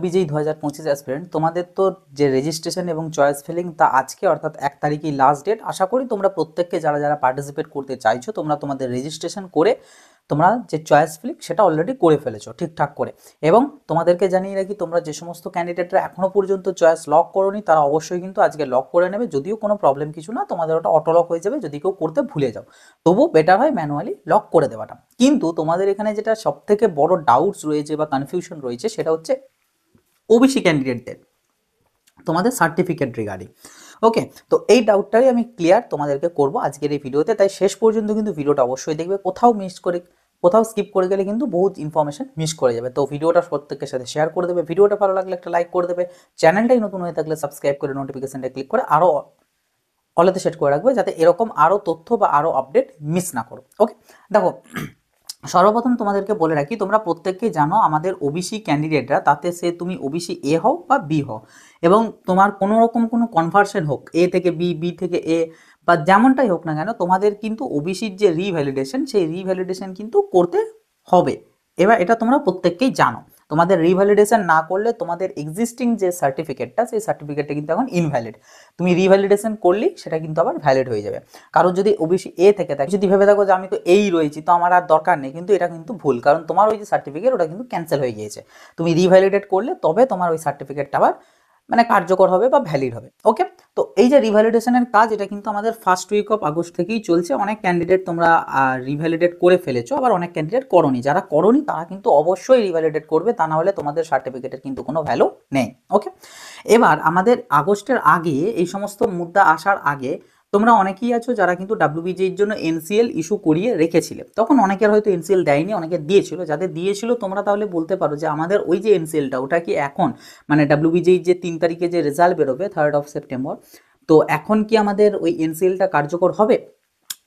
বিজয়ী 2025 অ্যাসপিরেন্ট তোমাদের তো যে রেজিস্ট্রেশন এবং চয়েস ফিলিং তা আজকে অর্থাৎ 1 তারিখই লাস্ট ডেট। আশা করি তোমরা প্রত্যেককে যারা যারা পার্টিসিপেট করতে চাইছো তোমরা তোমাদের রেজিস্ট্রেশন করে তোমরা যে চয়েস ফিলিং সেটা অলরেডি করে ফেলেছো ঠিকঠাক করে। এবং তোমাদেরকে জানিয়ে রাখি, তোমরা যে সমস্ত ক্যান্ডিডেটরা এখনো পর্যন্ত চয়েস লক করোনি তারা অবশ্যই কিন্তু আজকে লক করে নেবে। যদিও কোনো প্রবলেম কিছু না, তোমাদের ওটা অটো লক হয়ে যাবে যদি কেউ করতে ভুলে যাও, তবু বেটার হয় ম্যানুয়ালি লক করে দেওয়াটা। কিন্তু তোমাদের এখানে যেটা সব থেকে বড় ডাউটস রয়েছে বা কনফিউশন রয়েছে সেটা হচ্ছে ওবিসি ক্যান্ডিডেটদের তোমাদের সার্টিফিকেট রিগার্ডিং। ওকে, তো এই ডাউটটাই আমি ক্লিয়ার তোমাদেরকে করব আজকের এই ভিডিওতে, তাই শেষ পর্যন্ত কিন্তু ভিডিওটা অবশ্যই দেখবে। কোথাও স্কিপ করে গেলে কিন্তু বহুত ইনফরমেশন মিস করে যাবে। তো ভিডিওটা প্রত্যেকের সাথে শেয়ার করে দেবে, ভিডিওটা ভালো লাগলে একটা লাইক করে দেবে, চ্যানেলটাই নতুন হয়ে থাকলে সাবস্ক্রাইব করে নোটিফিকেশনটা ক্লিক করে আরও অলেতে সেট করে রাখবে যাতে এরকম আরও তথ্য বা আরও আপডেট মিস না করো। ওকে, দেখো সর্বপ্রথম তোমাদেরকে বলে রাখি, তোমরা প্রত্যেককেই জানো আমাদের ওবিসি ক্যান্ডিডেটরা, তাতে সে তুমি ওবিসি এ হও বা বি হও, এবং তোমার কোনো রকম কোনো কনভার্সন হোক এ থেকে বি, বি থেকে এ বা যেমনটাই হোক না কেন, তোমাদের কিন্তু ওবিসির যে রিভ্যালিডেশন সেই রিভ্যালিডেশন কিন্তু করতে হবে। এবার এটা তোমরা প্রত্যেককেই জানো, তোমাদের রিভ্যালিডেশন না করলে তোমাদের এক্সিস্টিং যে সার্টিফিকেটটা সেই সার্টিফিকেটটা কিন্তু এখন ইনভ্যালিড। তুমি রিভ্যালিডেশন করলেই সেটা কিন্তু আবার ভ্যালিড হয়ে যাবে। কারণ যদি ওবিসি এ থেকে থাকে, যদি ভেবে থাকো যে আমি তো এই রয়েছি তো আমার আর দরকার নেই, কিন্তু এটা কিন্তু ভুল, কারণ তোমার ওই যে সার্টিফিকেট ওটা কিন্তু ক্যান্সেল হয়ে গিয়েছে। তুমি রিভ্যালিডেট করলে তবে তোমার ওই সার্টিফিকেটটা আবার মানে কার্যকর হবে বা ভ্যালিড হবে। ওকে, তো এই যে রিভ্যালিডেশনের কাজ এটা কিন্তু আমাদের ফার্স্ট উইক অফ আগস্ট থেকেই চলছে। অনেক ক্যান্ডিডেট তোমরা রিভ্যালিডেট করে ফেলেছো, আবার অনেক ক্যান্ডিডেট করোনি। যারা করোনি তারা কিন্তু অবশ্যই রিভ্যালিডেট করবে, তা না হলে তোমাদের সার্টিফিকেটের কিন্তু কোনো ভ্যালু নেই। ওকে, এবার আমাদের আগস্টের আগে এই সমস্ত মুদ্রা আসার আগে তোমরা অনেকেই আছো যারা কিন্তু ডাব্লিউবিজির জন্য এনসিএল ইস্যু করিয়ে রেখেছিলে। তখন অনেকের হয়তো এনসিএল দেয়নি, অনেকে দিয়েছিল। যাদের দিয়েছিল তোমরা তাহলে বলতে পারো যে আমাদের ওই যে এনসিএলটা ওটা কি এখন মানে ডাব্লিউবিজির যে 3 তারিখে যে রেজাল্ট বেরোবে 3rd of September, তো এখন কি আমাদের ওই এনসিএলটা কার্যকর হবে?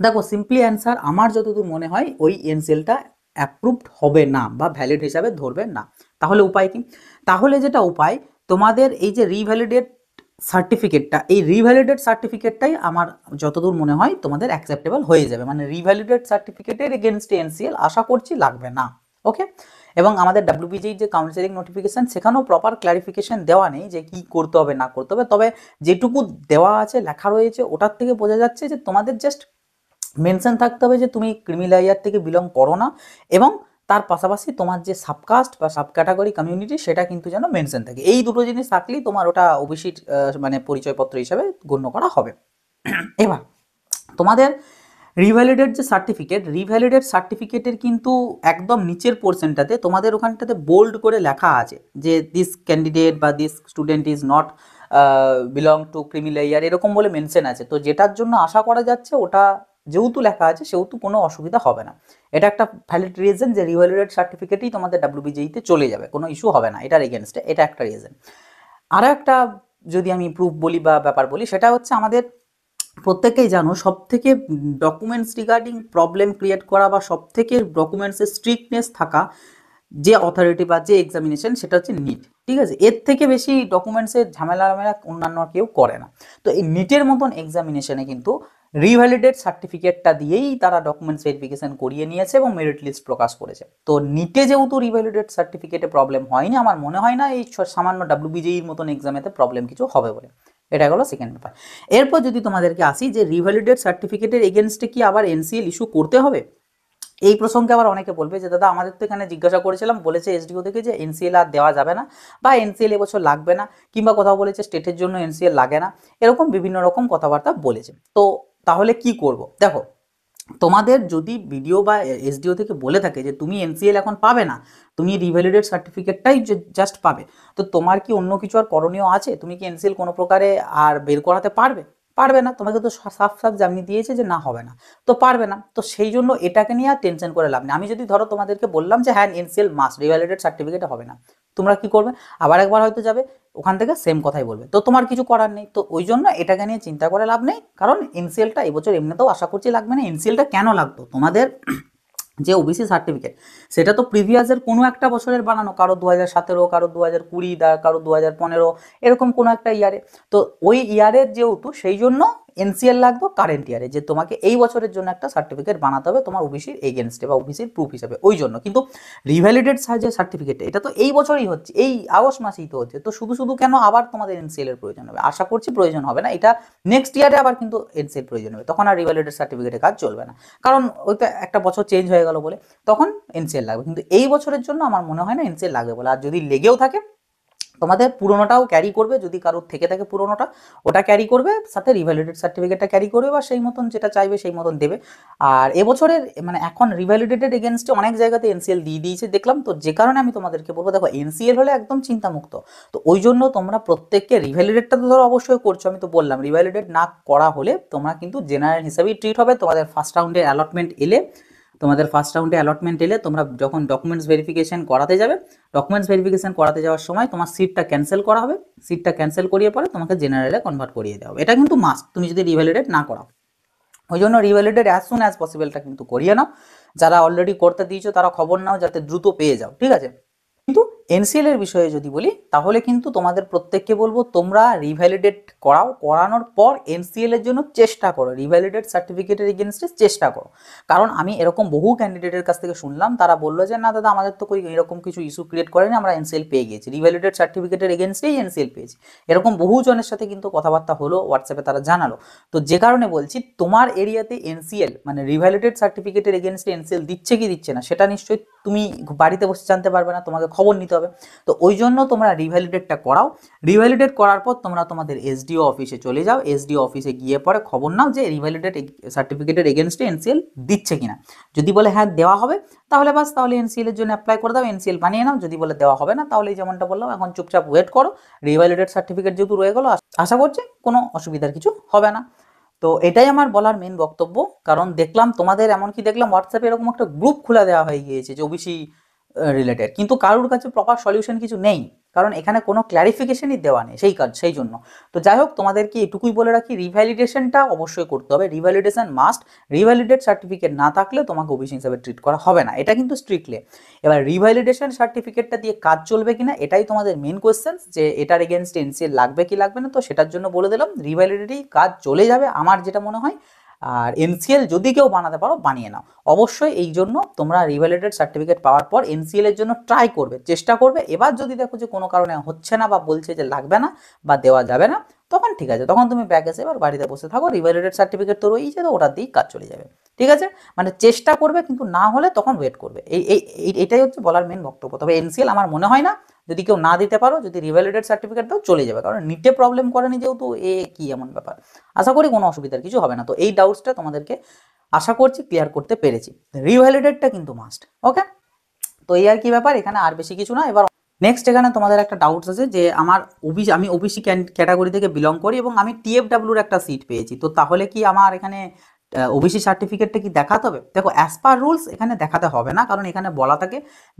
দেখো সিম্পলি অ্যান্সার, আমার যতদূর মনে হয় ওই এনসিএলটা অ্যাপ্রুভড হবে না বা ভ্যালিড হিসাবে ধরবে না। তাহলে উপায় কি? তাহলে যেটা উপায়, তোমাদের এই যে রিভ্যালিডেট সার্টিফিকেটটা, এই রিভ্যালিডেট সার্টিফিকেটটাই আমার যতদূর মনে হয় তোমাদের অ্যাকসেপ্টেবল হয়ে যাবে। মানে রিভ্যালিডেট সার্টিফিকেটের এগেনস্টে এনসিএল আশা করছি লাগবে না। ওকে, এবং আমাদের ডাব্লিউবিজির যে কাউন্সেলিং নোটিফিকেশন সেখানেও প্রপার ক্লারিফিকেশন দেওয়া নেই যে কি করতে হবে না করতে হবে। তবে যেটুকু দেওয়া আছে লেখা রয়েছে ওটার থেকে বোঝা যাচ্ছে যে তোমাদের জাস্ট মেনশন থাকতে হবে যে তুমি ক্রিমি লেয়ার থেকে বিলং করো না, এবং তার পাশাপাশি তোমার যে সাবকাস্ট বা সাব ক্যাটাগরি কমিউনিটি সেটা কিন্তু যেন মেনশন থাকে। এই দুটো জিনিস থাকলেই তোমার ওটা ওবিসি মানে পরিচয়পত্র হিসাবে গণ্য করা হবে। এবার তোমাদের রিভ্যালিডেট যে সার্টিফিকেট, রিভ্যালিডেট সার্টিফিকেটের কিন্তু একদম নিচের পোর্শনটাতে তোমাদের ওখানটাতে বোল্ড করে লেখা আছে যে দিস ক্যান্ডিডেট বা this student is not belong to creamy layer, এরকম বলে মেনশন আছে। তো যেটার জন্য আশা করা যাচ্ছে ওটা যেহেতু লেখা আছে সেহেতু কোনো অসুবিধা হবে না। এটা একটা ভ্যালিড রিজন যে রিভ্যালিডেট সার্টিফিকেটই তোমাদের ডাব্লিউবিজিতে চলে যাবে, কোনো ইস্যু হবে না এটার এগেনস্টে। এটা একটা রিজন। আরও একটা যদি আমি প্রুফ বলি বা ব্যাপার বলি, সেটা হচ্ছে আমাদের প্রত্যেকেই জানো সব থেকে ডকুমেন্টস রিগার্ডিং প্রবলেম ক্রিয়েট করা বা সব থেকে ডকুমেন্টসের স্ট্রিক্টনেস থাকা যে অথরিটি বা যে এক্সামিনেশন সেটা হচ্ছে নিট। ঠিক আছে, এর থেকে বেশি ডকুমেন্টসের ঝামেলা অন্যান্য কেউ করে না। তো এই নিটের মতন এক্সামিনেশনে কিন্তু রিভ্যালিডেট সার্টিফিকেটটা দিয়েই তারা ডকুমেন্টস ভেরিফিকেশন করিয়ে নিয়েছে এবং মেরিট লিস্ট প্রকাশ করেছে। তো নিটে যেহেতু রিভ্যালিডেট সার্টিফিকেটে প্রবলেম হয়নি, আমার মনে হয় না এই সামান্য ডাব্লিউবিজির মতন এক্সামেতে প্রবলেম কিছু হবে বলে। এটা হলো সেকেন্ড ব্যাপার। এরপর যদি তোমাদেরকে আসি যে রিভ্যালিডেট সার্টিফিকেটের এগেনস্টে কি আবার এনসিএল ইস্যু করতে হবে, এই প্রসঙ্গে আবার অনেকে বলবে যে দাদা আমাদের তো এখানে জিজ্ঞাসা করেছিলাম, বলেছে এসডিও থেকে যে এনসিএল আর দেওয়া যাবে না বা এনসিএল এবছর লাগবে না, কিংবা কোথাও বলেছে স্টেটের জন্য এনসিএল লাগে না, এরকম বিভিন্ন রকম কথাবার্তা বলেছে। তো তাহলে কি করব? দেখো, তোমাদের যদি ভিডিও বা এসডিও থেকে বলে থাকে যে তুমি এনসিএল এখন পাবে না, তুমি রিভ্যালিডেট সার্টিফিকেটটাই জাস্ট পাবে, তো তোমার কি অন্য কিছু আর করণীয় আছে? তুমি কি এনসিএল কোনো প্রকারে আর বের করাতে পারবে? পারবে না। তোমাকে তো সাফ সাফ জানিয়ে দিয়েছে যে না হবে না, তো পারবে না। তো সেই জন্য এটাকে নিয়ে আর টেনশন করে লাভ নেই। আমি যদি ধরো তোমাদেরকে বললাম যে হ্যাঁ এনসিএল মাস্ট, রিভ্যালিডেট সার্টিফিকেট হবে না, তোমরা কি করবে? আবার একবার হয়তো যাবে ওখান থেকে সেম কথাই বলবে, তো তোমার কিছু করার নেই। তো ওই জন্য এটাকে নিয়ে চিন্তা করে লাভ নেই, কারণ এনসিএলটা এবছর এমনিতেও আশা করছি লাগবে না। এনসিএলটা কেন লাগতো? তোমাদের যে ওবিসি সার্টিফিকেট সেটা তো প্রিভিয়াসের কোনো একটা বছরের বানানো, কারো 2017, কারো 2020, কারো 2015, এরকম কোনো একটা ইয়ারে। তো ওই ইয়ারের যেহেতু সেই জন্য এনসিএল লাগবে কারেন্ট ইয়ারে, যে তোমাকে এই বছরের জন্য একটা সার্টিফিকেট বানাতে হবে তোমার ওবিসির এগেনস্টে বা ওবিসির প্রুফ হিসাবে, ওই জন্য। কিন্তু রিভ্যালিডেট যে সার্টিফিকেট, এটা তো এই বছরই হচ্ছে, এই আগস্ট মাসেই তো হচ্ছে, তো শুধু শুধু কেন আবার তোমাদের এনসিএল এর প্রয়োজন হবে? আশা করছি প্রয়োজন হবে না, এটা নেক্সট ইয়ারে আবার কিন্তু এনসিএল প্রয়োজন হবে, তখন আর রিভ্যালিডেট সার্টিফিকেটের কাজ চলবে না, কারণ ওইটা একটা বছর চেঞ্জ হয়ে গেল বলে তখন এনসিএল লাগবে। কিন্তু এই বছরের জন্য আমার মনে হয় না এনসিএল লাগবে বলে। আর যদি লেগেও থাকে তোমাদের পুরোনোটাও ক্যারি করবে, যদি কারোর থেকে থাকে পুরোনোটা ওটা ক্যারি করবে, সাথে রিভ্যালিডেট সার্টিফিকেটটা ক্যারি করবে, বা সেই মতন যেটা চাইবে সেই মতন দেবে। আর এবছরের মানে এখন রিভ্যালিডেটেড এগেনস্টে অনেক জায়গাতে এনসিএল দিয়ে দিয়েছে দেখলাম, তো যে কারণে আমি তোমাদেরকে বলবো দেখো এনসিএল হলে একদম চিন্তামুক্ত। তো ওই জন্য তোমরা প্রত্যেককে রিভ্যালিডেটটা তো ধরো অবশ্যই করছো, আমি তো বললাম রিভ্যালিডেট না করা হলে তোমরা কিন্তু জেনারেল হিসাবেই ট্রিট হবে। তোমাদের ফার্স্ট রাউন্ডে অ্যালটমেন্ট এলে তোমরা যখন ডকুমেন্টস ভেরিফিকেশন করাতে যাবে, ডকুমেন্টস ভেরিফিকেশন করাতে যাওয়ার সময় তোমার সিটটা ক্যান্সেল করা হবে, সিটটা ক্যান্সেল করিয়ে পরে তোমাকে জেনারেলে কনভার্ট করিয়ে দেওয়া হবে, এটা কিন্তু মাস্ট তুমি যদি রিভ্যালিডেট না করাও। ওই জন্য রিভ্যালিডেট অ্যাজ সুন অ্যাজ পসিবলটা কিন্তু করিয়ে নাও, যারা অলরেডি করতে দিয়েছো তারা খবর নাও যাতে দ্রুত পেয়ে যাও, ঠিক আছে। কিন্তু এনসিএল এর বিষয়ে যদি বলি তাহলে কিন্তু তোমাদের প্রত্যেককে বলবো তোমরা রিভ্যালিডেট করানোর পর এনসিএল এর জন্য চেষ্টা করো, রিভ্যালিডেট সার্টিফিকেটের এগেনস্টে চেষ্টা করো। কারণ আমি এরকম বহু ক্যান্ডিডেটের কাছ থেকে শুনলাম, তারা বললো যে না দাদা আমাদের তো কোনো এরকম কিছু ইস্যু ক্রিয়েট করেনি, আমরা এনসিএল পেয়ে গিয়েছি, রিভ্যালিডেট সার্টিফিকেটের এগেনস্টেই এনসিএল পেয়েছি। এরকম বহু জনের সাথে কিন্তু কথাবার্তা হলো, হোয়াটসঅ্যাপে তারা জানালো। তো যে কারণে বলছি তোমার এরিয়াতে এনসিএল মানে রিভ্যালিডেট সার্টিফিকেটের এগেনস্টে এনসিএল দিচ্ছে কি দিচ্ছে না সেটা নিশ্চয়ই তুমি বাড়িতে বসে জানতে পারবে না, তোমাকে খবর নিতে হবে। তো ওই জন্য তোমরা রিভ্যালিডেটটা করাও, রিভ্যালিডেট করার পর তোমরা তোমাদের এসডিও অফিসে চলে যাও, এসডিও অফিসে গিয়ে পরে খবর নাও যে রিভ্যালিডেট সার্টিফিকেটের এগেনস্টে এনসিএল দিচ্ছে কিনা। যদি বলে হ্যাঁ দেওয়া হবে তাহলে বাস, তাহলে এনসিএল এর জন্য অ্যাপ্লাই করে দাও, এনসিএল বানিয়ে নাও। যদি বলে দেওয়া হবে না তাহলে যেমনটা বললাম এখন চুপচাপ ওয়েট করো, রিভ্যালিডেট সার্টিফিকেট যেহেতু রয়ে গেলো আশা করছি কোনো অসুবিধার কিছু হবে না। তো এটাই আমার বলার মেন বক্তব্য, কারণ দেখলাম তোমাদের এমনকি দেখলাম হোয়াটসঅ্যাপে এরকম একটা গ্রুপ খুলে দেওয়া হয়ে গিয়েছে যে ওবিসি রিলেটেড, কিন্তু কারোর কাছে প্রপার সলিউশন কিছু নেই, কারণ এখানে কোনো ক্ল্যারিফিকেশনই দেওয়া নেই সেই জন্য। তো যাই হোক তোমাদেরকে এটুকুই বলে রাখি, রিভ্যালিডেশনটা অবশ্যই করতে হবে, রিভ্যালিডেশন মাস্ট, রিভ্যালিডেট সার্টিফিকেট না থাকলে তোমাকে ওবিসি হিসাবে ট্রিট করা হবে না, এটা কিন্তু স্ট্রিক্টলি। এবার রিভ্যালিডেশন সার্টিফিকেটটা দিয়ে কাজ চলবে কিনা এটাই তোমাদের মেন কোয়েশ্চেন, যে এটার এগেনস্ট এনসিএল লাগবে কি লাগবে না। তো সেটার জন্য বলে দিলাম রিভ্যালিডিটি কাজ চলে যাবে আমার যেটা মনে হয়। আর এনসিএল যদি কেউ বানাতে পারো বানিয়ে নাও অবশ্যই, এই জন্য তোমরা রিভ্যালিডেট সার্টিফিকেট পাওয়ার পর এনসিএল এর জন্য ট্রাই করবে, চেষ্টা করবে। এবার যদি দেখো যে কোনো কারণে হচ্ছে না বা বলছে যে লাগবে না বা দেওয়া যাবে না, তখন ঠিক আছে, তখন তুমি ব্যাক এসে এবার বাড়িতে বসে থাকো, রিভ্যালিডেট সার্টিফিকেট তো রয়েছে, তো ওটার দিয়েই কাজ চলে যাবে, ঠিক আছে। মানে চেষ্টা করবে, কিন্তু না হলে তখন ওয়েট করবে, এটাই হচ্ছে বলার মেন বক্তব্য। তবে এনসিএল আমার মনে হয় না যদি কেউ না দিতে পারো, যদি রিভ্যালিডেট সার্টিফিকেট দাও চলে যাবে, কারণ নিটে প্রবলেম করেনি যেহেতু, কি এমন ব্যাপার, আশা করি কোনো অসুবিধার কিছু হবে না। তো এই ডাউটসটা তোমাদেরকে আশা করছি ক্লিয়ার করতে পেরেছি, রিভ্যালিডেটটা কিন্তু মাস্ট, ওকে। তো এই আর কি ব্যাপার, এখানে আর বেশি কিছু না। এবার নেক্সট এখানে তোমাদের একটা ডাউটস আছে যে আমি ওবিসি ক্যাটাগরি থেকে বিলং করি এবং আমি টিএফডাব্লিউর একটা সিট পেয়েছি, তো তাহলে কি আমার এখানে ওবিসি সার্টিফিকেটটা কি দেখাতে হবে? দেখো অ্যাজ পার রুলস এখানে দেখাতে হবে না, কারণ এখানে বলা থাকে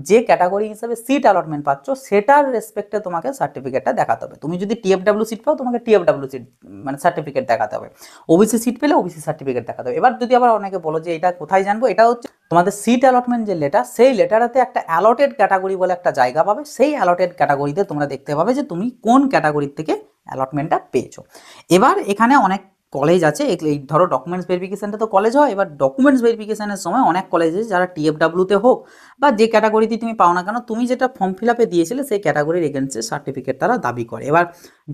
যে ক্যাটাগরি হিসেবে সিট অ্যালটমেন্ট পাচ্ছ সেটার রেসপেক্টে তোমাকে সার্টিফিকেটটা দেখাতে হবে। তুমি যদি টিএফডাব্লিউ সিট পাও তোমাকে টিএফডাব্লিউ সিট মানে সার্টিফিকেট দেখাতে হবে, ওবিসি সিট পেলে ওবিসি সার্টিফিকেট দেখাতে হবে। এবার যদি আবার অনেকে বলো যে এটা কোথায় জানবো, এটা হচ্ছে তোমাদের সিট অ্যালটমেন্ট যে লেটার, সেই লেটারেতে একটা অ্যালটেড ক্যাটাগরি বলে একটা জায়গা পাবে, সেই অ্যালটেড ক্যাটাগরিতে তোমরা দেখতে পাবে যে তুমি কোন ক্যাটাগরির থেকে অ্যালটমেন্টটা পেয়েছো। এবার এখানে অনেক কলেজ আছে, এই ধরো ডকুমেন্টস ভেরিফিকেশনটা তো কলেজ হয়, এবার ডকুমেন্টস ভেরিফিকেশনের সময় অনেক কলেজ আছে যারা টিএফডাব্লিউতে হোক বা যে ক্যাটাগরিতে তুমি পাও না কেন, তুমি যেটা ফর্ম ফিল আপে দিয়েছিলে সেই ক্যাটাগরির এগেনস্টে সার্টিফিকেট তারা দাবি করে। এবার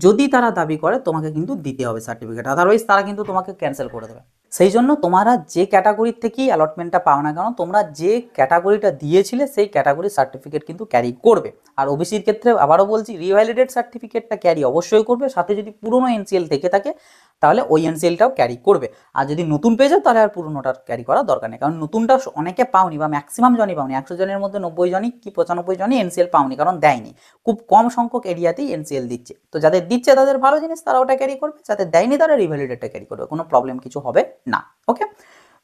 যদি তারা দাবি করে তোমাকে কিন্তু দিতে হবে সার্টিফিকেট, আদারওয়াইজ তারা কিন্তু তোমাকে ক্যান্সেল করে দেবে। সেই জন্য তোমরা যে ক্যাটাগরির থেকেই অ্যালটমেন্টটা পাও না কেন, তোমরা যে ক্যাটাগরিটা দিয়েছিলে সেই ক্যাটাগরির সার্টিফিকেট কিন্তু ক্যারি করবে। আর ওবিসির ক্ষেত্রে আবারও বলছি রিভ্যালিডেট সার্টিফিকেটটা ক্যারি অবশ্যই করবে, সাথে যদি পুরনো এনসিএল থেকে থাকে তাহলে ওই এনসিএলটাও ক্যারি করবে। আর যদি নতুন পেয়ে যাও তাহলে আর পুরনোটা ক্যারি করার দরকার নেই, কারণ নতুনটা অনেকে পাওনি বা ম্যাক্সিমাম জনই পাওনি, 100 জনের মধ্যে 90 জনই কি 95 জনই এনসিএল পাওনি, কারণ দেয়নি, খুব কম সংখ্যক এরিয়াতেই এনসিএল দিচ্ছে। তো যাদের দিচ্ছে তাদের ভালো জিনিস, তারা ওটা ক্যারি করবে, যাদের দেয়নি তারা রিভ্যালিডেটটা ক্যারি করবে, কোনো প্রবলেম কিছু হবে না, ওকে।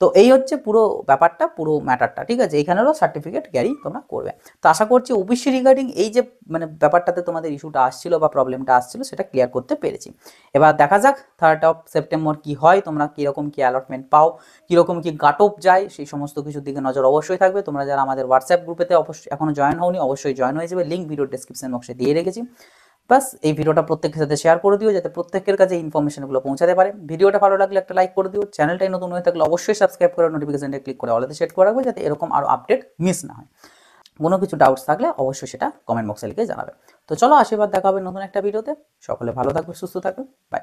তো এই হচ্ছে পুরো ব্যাপারটা, পুরো ম্যাটারটা, ঠিক আছে। এইখানেরও সার্টিফিকেট ক্যারি তোমরা করবে। তো আশা করছি ওবিসি রিগার্ডিং এই যে মানে ব্যাপারটাতে তোমাদের ইস্যুটা আসছিল বা প্রবলেমটা আসছিল সেটা ক্লিয়ার করতে পেরেছি। এবার দেখা যাক 3rd of September কি হয়, তোমরা কীরকম কি অ্যালটমেন্ট পাও, কীরকম কি কাট অফ যায়, সেই সমস্ত কিছুর দিকে নজর অবশ্যই থাকবে। তোমরা যারা আমাদের হোয়াটসঅ্যাপ গ্রুপেতে অবশ্যই এখনও জয়েন হওনি অবশ্যই জয়েন হয়ে যাবে, লিঙ্ক ভিডিও ডেসক্রিপশন বক্সে দিয়ে রেখেছি। বাস এই ভিডিওটা প্রত্যেকের সাথে শেয়ার করে দিও, যাতে প্রত্যেকের কাছে ইনফরমেশনগুলো পৌঁছাতে পারে। ভিডিওটা ভালো লাগলে একটা লাইক করে দিও, চ্যানেলটাই নতুন হয়ে থাকলে অবশ্যই সাবস্ক্রাইব করে নোটিফিকেশনটা ক্লিক করে অলতে সেট করে রাখবে, যাতে এরকম আরও আপডেট মিস না হয়। কোনো কিছু ডাউটস থাকলে অবশ্যই সেটা কমেন্ট বক্সে লিখে জানাবে। তো চলো, আশীর্বাদ, দেখা হবে নতুন একটা ভিডিওতে। সকলে ভালো থাকবে, সুস্থ থাকবে, বাই।